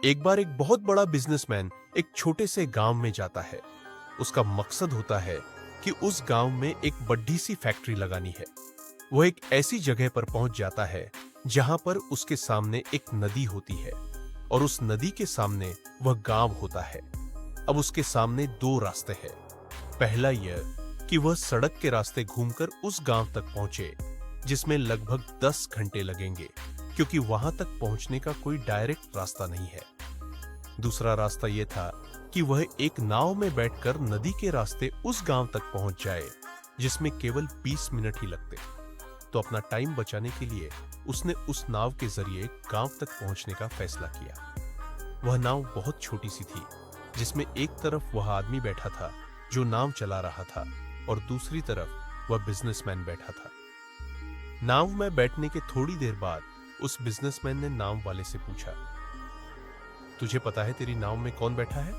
एक बार एक बहुत बड़ा बिजनेसमैन एक छोटे से गांव में जाता है। उसका मकसद होता है कि उस गांव में एक बड़ी सी फैक्ट्री लगानी है। वह एक ऐसी जगह पर पहुंच जाता है जहां पर उसके सामने एक नदी होती है और उस नदी के सामने वह गांव होता है। अब उसके सामने दो रास्ते हैं। पहला यह कि वह सड़क के रास्ते घूमकर उस गांव तक पहुंचे, जिसमें लगभग 10 घंटे लगेंगे, क्योंकि वहां तक पहुंचने का कोई डायरेक्ट रास्ता नहीं है। दूसरा रास्ता यह था कि वह एक नाव में बैठकर नदी के रास्ते उस गांव तक पहुंच जाए, जिसमें केवल 20 मिनट ही लगते। तो अपना टाइम बचाने के लिए उसने उस नाव के जरिए गांव तक पहुंचने का फैसला किया। वह नाव बहुत छोटी सी थी, जिसमें एक तरफ वह आदमी बैठा था जो नाव चला रहा था और दूसरी तरफ वह बिजनेसमैन बैठा था। नाव में बैठने के थोड़ी देर बाद उस बिजनेसमैन ने नाव वाले से पूछा, तुझे पता है तेरी नाव में कौन बैठा है?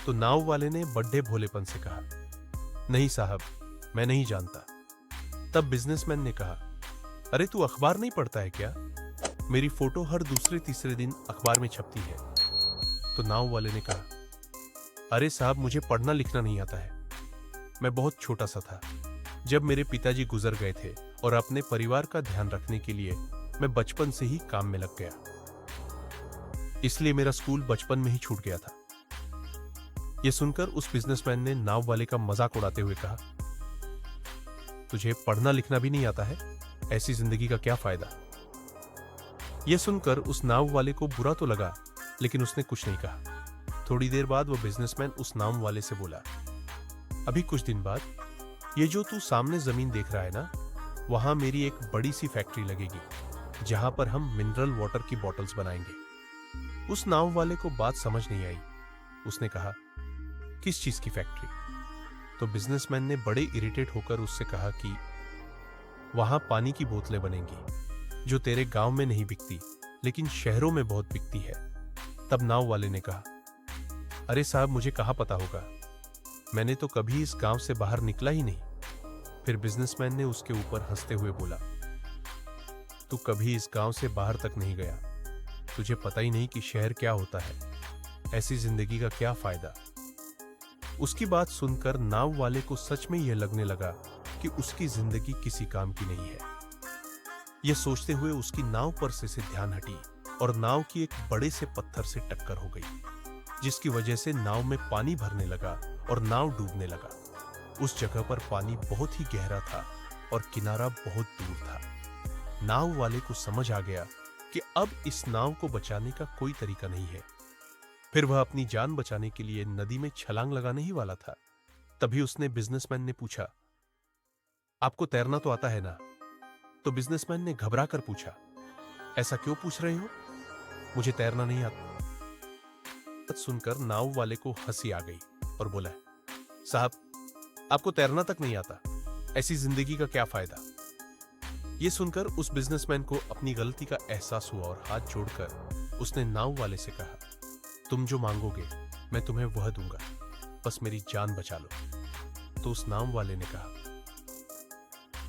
तो नाव वाले ने बड्ढे भोलेपन से कहा, नहीं साहब, मैं नहीं जानता। तब बिजनेसमैन ने कहा, अरे तू अखबार नहीं पढ़ता है क्या? मेरी फोटो हर दूसरे तीसरे दिन अखबार में छपती है। तो नाव वाले ने कहा, अरे साहब, मुझे पढ़ना लिखना नहीं आता है। मैं बहुत छोटा सा था जब मेरे पिताजी गुजर गए थे और अपने परिवार का ध्यान रखने के लिए मैं बचपन से ही काम में लग गया, इसलिए मेरा स्कूल बचपन में ही छूट गया था। यह सुनकर उस बिजनेसमैन ने नाव वाले का मजाक उड़ाते हुए कहा, तुझे पढ़ना लिखना भी नहीं आता है, ऐसी जिंदगी का क्या फायदा? यह सुनकर उस नाव वाले को बुरा तो लगा, लेकिन उसने कुछ नहीं कहा। थोड़ी देर बाद वह बिजनेसमैन उस नाव वाले से बोला, अभी कुछ दिन बाद ये जो तू सामने जमीन देख रहा है ना, वहां मेरी एक बड़ी सी फैक्ट्री लगेगी, जहां पर हम मिनरल वाटर की बॉटल्स बनाएंगे। उस नाव वाले को बात समझ नहीं आई। उसने कहा, किस चीज की फैक्ट्री? तो बिजनेसमैन ने बड़े इरिटेट होकर उससे कहा कि वहां पानी की बोतलें बनेंगी, जो तेरे गांव में नहीं बिकती लेकिन शहरों में बहुत बिकती है। तब नाव वाले ने कहा, अरे साहब, मुझे कहां पता होगा, मैंने तो कभी इस गांव से बाहर निकला ही नहीं। फिर बिजनेसमैन ने उसके ऊपर हंसते हुए बोला, तू कभी इस गांव से बाहर तक नहीं गया, तुझे पता ही नहीं कि शहर क्या होता है, ऐसी जिंदगी का क्या फायदा? उसकी बात सुनकर नाव वाले को सच में यह लगने लगा कि उसकी जिंदगी किसी काम की नहीं है। यह सोचते हुए उसकी नाव पर से ध्यान हटी और नाव की एक बड़े से पत्थर से टक्कर हो गई, जिसकी वजह से नाव में पानी भरने लगा और नाव डूबने लगा। उस जगह पर पानी बहुत ही गहरा था और किनारा बहुत दूर था। नाव वाले को समझ आ गया कि अब इस नाव को बचाने का कोई तरीका नहीं है। फिर वह अपनी जान बचाने के लिए नदी में छलांग लगाने ही वाला था। तभी उसने बिजनेसमैन ने पूछा, आपको तैरना तो आता है ना? तो बिजनेसमैन ने घबरा कर पूछा, ऐसा क्यों पूछ रहे हो? मुझे तैरना नहीं आता। सुनकर नाव वाले को हंसी आ गई और बोला, साहब, आपको तैरना तक नहीं आता, ऐसी जिंदगी का क्या फायदा? यह सुनकर उस बिजनेसमैन को अपनी गलती का एहसास हुआ और हाथ जोड़कर उसने नाव वाले से कहा, तुम जो मांगोगे मैं तुम्हें वह दूंगा, बस मेरी जान बचा लो। तो उस नाव वाले ने कहा,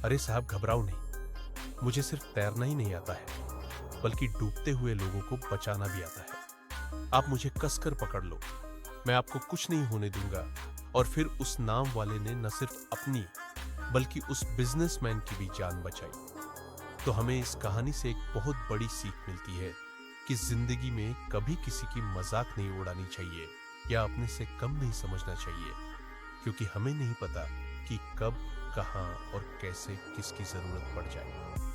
अरे साहब, घबराओ नहीं, मुझे सिर्फ तैरना ही नहीं आता है, बल्कि डूबते हुए लोगों को बचाना भी आता है। आप मुझे कसकर पकड़ लो, मैं आपको कुछ नहीं होने दूंगा। और फिर उस नाव वाले ने न सिर्फ अपनी बल्कि उस बिजनेसमैन की भी जान बचाई। तो हमें इस कहानी से एक बहुत बड़ी सीख मिलती है कि जिंदगी में कभी किसी की मजाक नहीं उड़ानी चाहिए या अपने से कम नहीं समझना चाहिए, क्योंकि हमें नहीं पता कि कब, कहां और कैसे किसकी जरूरत पड़ जाए।